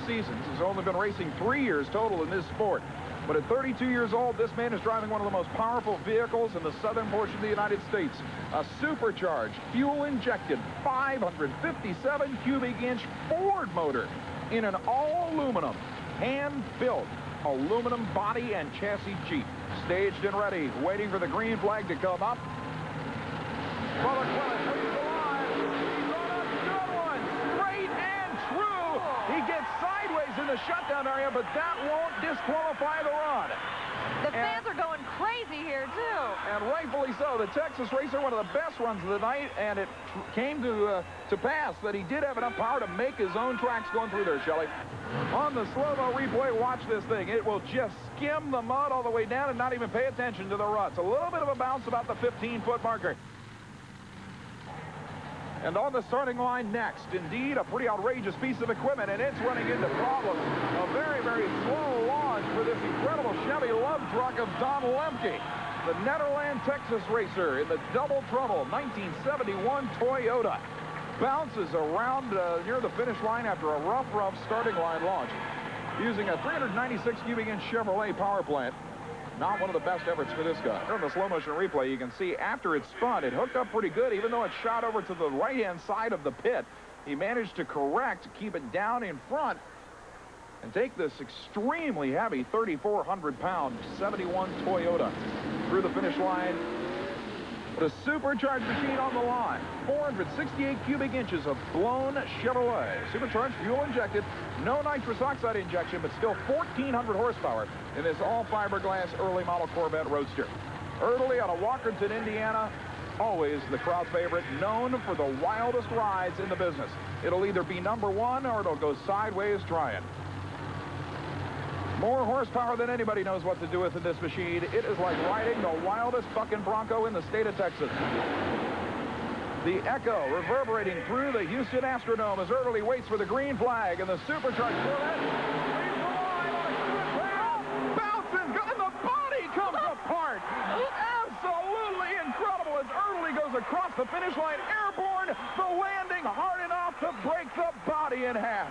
seasons. He's only been racing 3 years total in this sport. But at 32 years old, this man is driving one of the most powerful vehicles in the southern portion of the United States. A supercharged, fuel-injected, 557 cubic inch Ford motor in an all-aluminum, hand-built aluminum body and chassis Jeep. Staged and ready, waiting for the green flag to come up. Brother Clement leads the line. He's on a good one. Straight and true. He gets sideways in the shutdown area, but that won't disqualify the run. The fans are going crazy here, too. And rightfully so. The Texas racer, one of the best runs of the night, and it came to pass that he did have enough power to make his own tracks going through there, Shelley. On the slow-mo replay, watch this thing. It will just skim the mud all the way down and not even pay attention to the ruts. A little bit of a bounce about the 15-foot marker. And on the starting line next, indeed, a pretty outrageous piece of equipment, and it's running into problems. A very, very slow launch for this incredible Chevy love truck of Don Lemke, the Nederland, Texas racer in the double trouble 1971 Toyota. Bounces around near the finish line after a rough starting line launch using a 396 cubic inch Chevrolet power plant. Not one of the best efforts for this guy. On the slow motion replay, you can see after it spun, it hooked up pretty good, even though it shot over to the right-hand side of the pit. He managed to correct, keep it down in front, and take this extremely heavy 3,400-pound 71 Toyota through the finish line. The supercharged machine on the line. 468 cubic inches of blown Chevrolet. Supercharged, fuel injected, no nitrous oxide injection, but still 1,400 horsepower in this all-fiberglass early model Corvette Roadster. Early out of Walkerton, Indiana, always the crowd favorite, known for the wildest rides in the business. It'll either be #1 or it'll go sideways trying. More horsepower than anybody knows what to do with in this machine. It is like riding the wildest fucking Bronco in the state of Texas. The echo reverberating through the Houston Astrodome as Ernie waits for the green flag, and the supercharged Corvette leads the line on a good pass. Bounces, and the body comes apart. Absolutely incredible as Ernie goes across the finish line, airborne, the landing hard enough to break the body in half.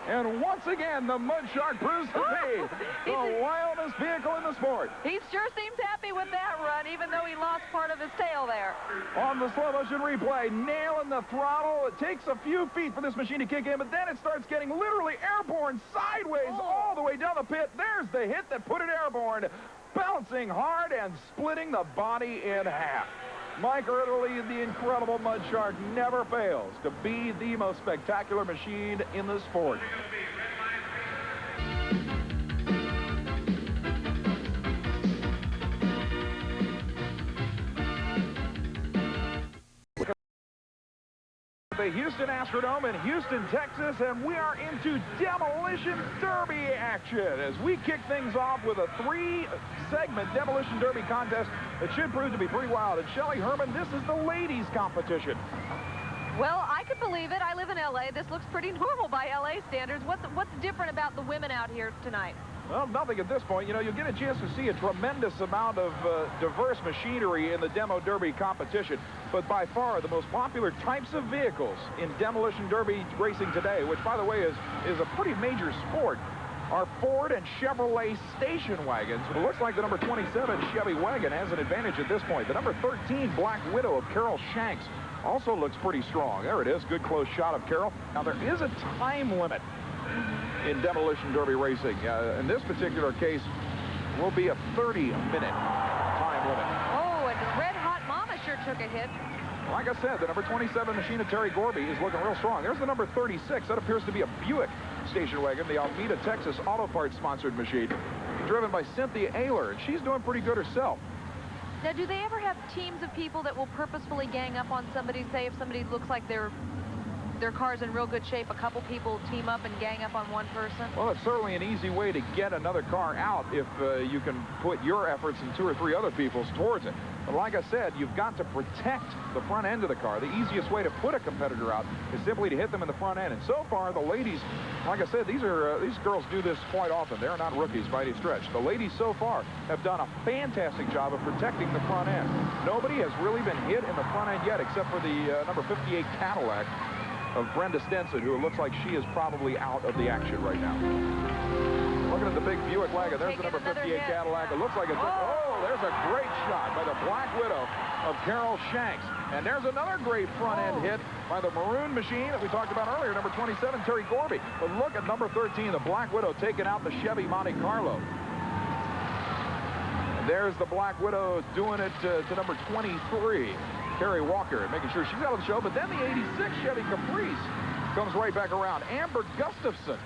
And once again, the Mud Shark proves to be the wildest vehicle in the sport. He sure seems happy with that run, even though he lost part of his tail there. On the slow motion replay, nailing the throttle. It takes a few feet for this machine to kick in, but then it starts getting literally airborne sideways all the way down the pit. There's the hit that put it airborne, bouncing hard and splitting the body in half. Mike Ernie, the incredible Mud Shark, never fails to be the most spectacular machine in the sport. The Houston Astrodome in Houston, Texas, and we are into demolition derby action as we kick things off with a 3-segment demolition derby contest that should prove to be pretty wild. And Shelley Herman, this is the ladies' competition. Well, I could believe it. I live in L.A. This looks pretty normal by L.A. standards. What's different about the women out here tonight? Well, nothing at this point. You know, you'll get a chance to see a tremendous amount of diverse machinery in the demo derby competition. But by far, the most popular types of vehicles in demolition derby racing today, which, by the way, is a pretty major sport, are Ford and Chevrolet station wagons. It looks like the number 27 Chevy wagon has an advantage at this point. The number 13 Black Widow of Carol Shanks also looks pretty strong. There it is. Good close shot of Carol. Now, there is a time limit in demolition derby racing. In this particular case, will be a 30-minute time limit. Oh, and Red Hot Mama sure took a hit. Like I said, the number 27 machine of Terry Gorby is looking real strong. There's the number 36. That appears to be a Buick station wagon, the Alameda, Texas Auto Parts sponsored machine, driven by Cynthia Ayler, and she's doing pretty good herself. Now, do they ever have teams of people that will purposefully gang up on somebody? Say if somebody looks like their car's in real good shape, a couple people team up and gang up on one person? Well, it's certainly an easy way to get another car out if you can put your efforts and 2 or 3 other people's towards it. But like I said, you've got to protect the front end of the car. The easiest way to put a competitor out is simply to hit them in the front end. And so far, the ladies, like I said, these girls do this quite often. They're not rookies by any stretch. The ladies so far have done a fantastic job of protecting the front end. Nobody has really been hit in the front end yet, except for the number 58 Cadillac. of Brenda Stenson, who looks like she is probably out of the action right now. Looking at the big Buick wagon, there's the number 58 Cadillac. It looks like it's... Oh, there's a great shot by the Black Widow of Carol Shanks. And there's another great front-end hit by the maroon machine that we talked about earlier, number 27, Terry Gorby. But look at number 13, the Black Widow, taking out the Chevy Monte Carlo. And there's the Black Widow doing it to number 23, Carrie Walker, making sure she's out of the show. But then the 86 Chevy Caprice comes right back around. Amber Gustafson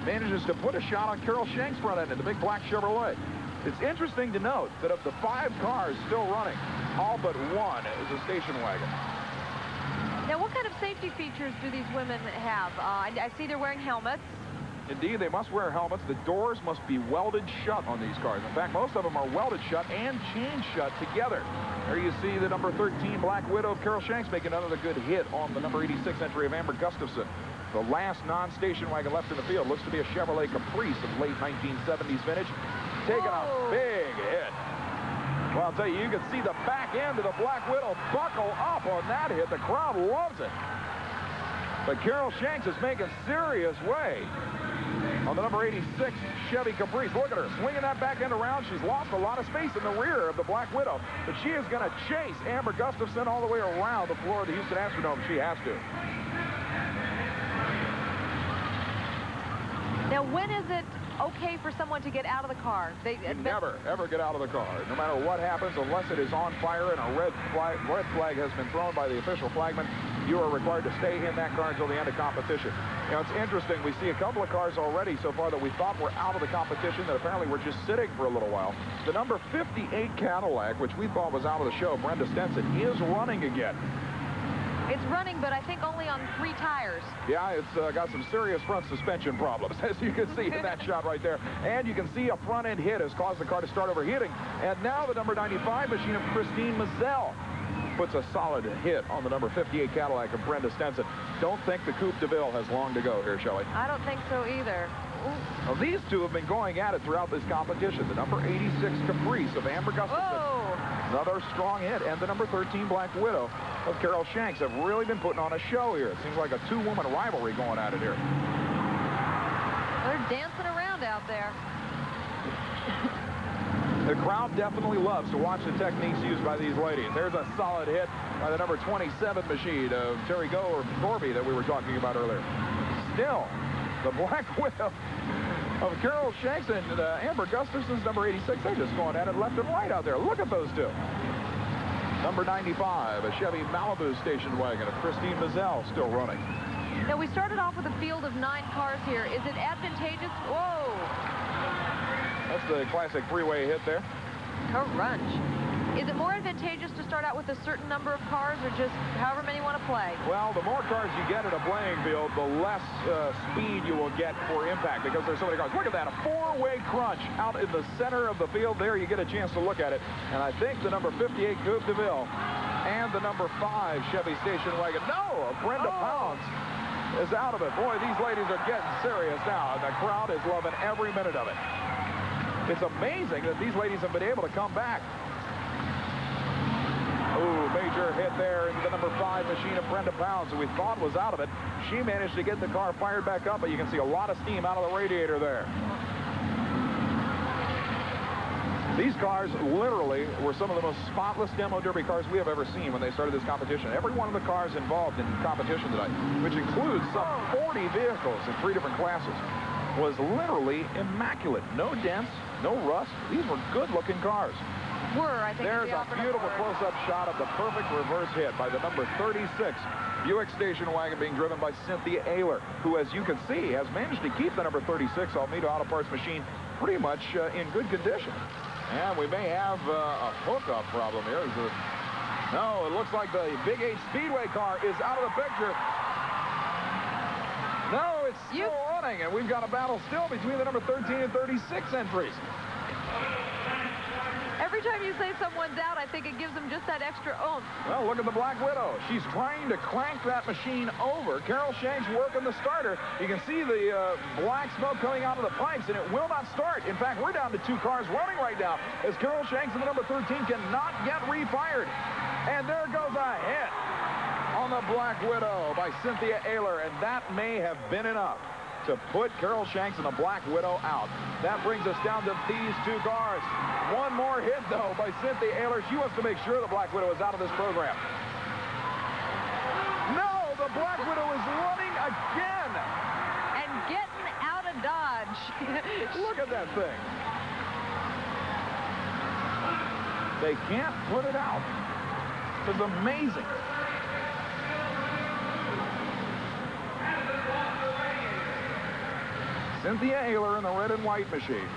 manages to put a shot on Carol Shanks' front end in the big black Chevrolet. It's interesting to note that of the 5 cars still running, all but one is a station wagon. Now, what kind of safety features do these women have? I see they're wearing helmets. Indeed, they must wear helmets. The doors must be welded shut on these cars. In fact, most of them are welded shut and chained shut together. There you see the number 13 Black Widow of Carol Shanks making another good hit on the number 86 entry of Amber Gustafson. The last non-station wagon left in the field looks to be a Chevrolet Caprice of late 1970s vintage. Taking a big hit. Well, I'll tell you, you can see the back end of the Black Widow buckle up on that hit. The crowd loves it. But Carol Shanks is making serious way on the number 86 Chevy Caprice. Look at her swinging that back end around. She's lost a lot of space in the rear of the Black Widow, but she is going to chase Amber Gustafson all the way around the floor of the Houston Astrodome. She has to. Now, when is it okay for someone to get out of the car? You never, ever get out of the car, no matter what happens, unless it is on fire and a red flag has been thrown by the official flagman. You are required to stay in that car until the end of competition. You know, it's interesting. We see a couple of cars already so far that we thought were out of the competition that apparently were just sitting for a little while. The number 58 Cadillac, which we thought was out of the show, Brenda Stenson, is running again. It's running, but I think only on 3 tires. Yeah, it's got some serious front suspension problems, as you can see in that shot right there. And you can see a front-end hit has caused the car to start overheating. And now the number 95 machine of Christine Mazel puts a solid hit on the number 58 Cadillac of Brenda Stenson. Don't think the Coupe de Ville has long to go here, Shelley. I don't think so either. Well, these two have been going at it throughout this competition. The number 86 Caprice of Amber Gustafson, another strong hit, and the number 13 Black Widow of Carol Shanks have really been putting on a show here. It seems like a 2-woman rivalry going at it here. They're dancing around out there. The crowd definitely loves to watch the techniques used by these ladies. There's a solid hit by the number 27 machine of Terry Gorby that we were talking about earlier. Still, the Black Widow of Carol Shanks and Amber Gustafson's number 86, they're just going at it left and right out there. Look at those two. Number 95, a Chevy Malibu station wagon of Christine Mazel still running. Now, we started off with a field of 9 cars here. Is it advantageous? Whoa! That's the classic freeway hit there. Crunch. Is it more advantageous to start out with a certain number of cars or just however many you want to play? Well, the more cars you get at a playing field, the less speed you will get for impact because there's so many cars. Look at that, a 4-way crunch out in the center of the field. There you get a chance to look at it. And I think the number 58 Coupe de Ville and the number 5 Chevy station wagon. No, Brenda Pounds is out of it. Boy, these ladies are getting serious now. The crowd is loving every minute of it. It's amazing that these ladies have been able to come back. Ooh, major hit there into the number 5 machine of Brenda Pounds, who we thought was out of it. She managed to get the car fired back up, but you can see a lot of steam out of the radiator there. These cars literally were some of the most spotless demo derby cars we have ever seen when they started this competition. Every one of the cars involved in competition tonight, which includes some 40 vehicles in 3 different classes, was literally immaculate. No dents, no rust. These were good-looking cars. I think there's a beautiful close-up shot of the perfect reverse hit by the number 36 Buick station wagon being driven by Cynthia Ayler, who, as you can see, has managed to keep the number 36 Almeida Auto Parts machine pretty much in good condition. And we may have a hookup problem here. No, it looks like the Big 8 Speedway car is out of the picture. No, it's still running, and we've got a battle still between the number 13 and 36 entries. Every time you say someone's out, I think it gives them just that extra oomph. Well, look at the Black Widow. She's trying to crank that machine over. Carol Shanks working the starter. You can see the black smoke coming out of the pipes, and it will not start. In fact, we're down to 2 cars running right now as Carol Shanks and the number 13 cannot get refired. And there goes a hit on the Black Widow by Cynthia Ayler, and that may have been enough to put Carol Shanks and the Black Widow out. That brings us down to these two cars. One more hit, though, by Cynthia Ayler. She wants to make sure the Black Widow is out of this program. No, the Black Widow is running again. And getting out of Dodge. Look at that thing. They can't put it out. It's amazing. Cynthia Ayler in the red and white machine.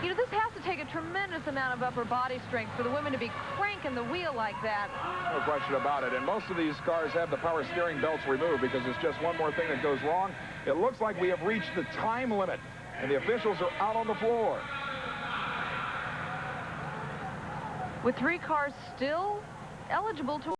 You know, this has to take a tremendous amount of upper body strength for the women to be cranking the wheel like that. No question about it. And most of these cars have the power steering belts removed because it's just one more thing that goes wrong. It looks like we have reached the time limit, and the officials are out on the floor. With 3 cars still eligible to